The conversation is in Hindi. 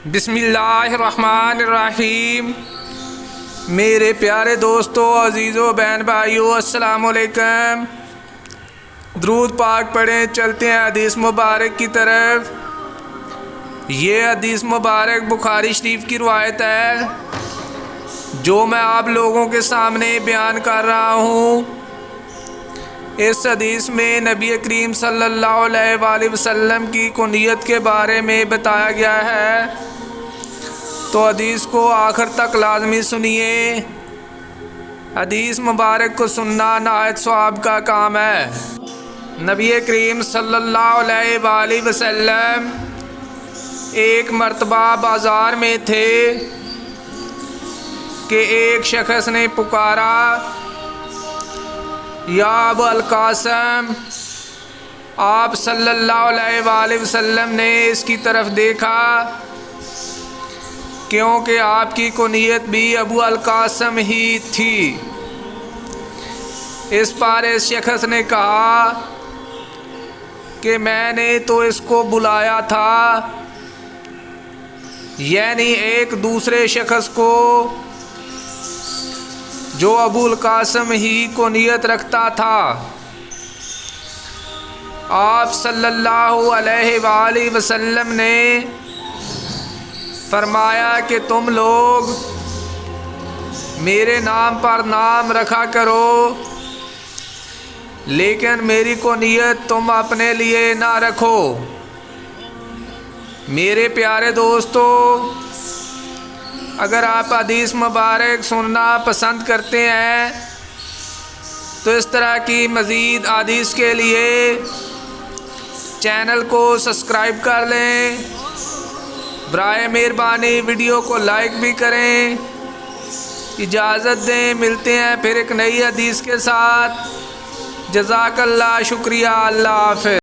बिस्मिल्लाहिर्रहमानिर्रहीम। मेरे प्यारे दोस्तों, अजीज़ों, बहन भाइयों, अस्सलामुअलैकुम। दुरूद पाक पढ़ें, चलते हैं हदीस मुबारक की तरफ। ये हदीस मुबारक बुखारी शरीफ की रवायत है जो मैं आप लोगों के सामने बयान कर रहा हूँ। इस हदीस में नबी करीम सल्लल्लाहु अलैहि वसल्लम की कुनियत के बारे में बताया गया है, तो हदीस को आखिर तक लाजमी सुनिए। हदीस मुबारक को सुनना नहायत सवाब का काम है। नबी करीम सल्लल्लाहु अलैहि वसल्लम एक मर्तबा बाज़ार में थे कि एक शख्स ने पुकारा, या अबुल कासिम। आप सल्लल्लाहु अलैहि वसल्लम ने इसकी तरफ देखा क्योंकि आपकी कुनियत भी अबुल कासिम ही थी। इस पर इस शख्स ने कहा कि मैंने तो इसको बुलाया था, यानी एक दूसरे शख्स को जो अबुल कासिम ही कुनियत रखता था। आप सल्लल्लाहु अलैहि वसल्लम ने फरमाया कि तुम लोग मेरे नाम पर नाम रखा करो, लेकिन मेरी कुनियत तुम अपने लिए ना रखो। मेरे प्यारे दोस्तों, अगर आप हदीस मुबारक सुनना पसंद करते हैं तो इस तरह की मज़ीद हदीस के लिए चैनल को सब्सक्राइब कर लें। बराए मेहरबानी वीडियो को लाइक भी करें। इजाज़त दें, मिलते हैं फिर एक नई हदीस के साथ। जज़ाकल्लाह, शुक्रिया, अल्लाह हाफ़िज़।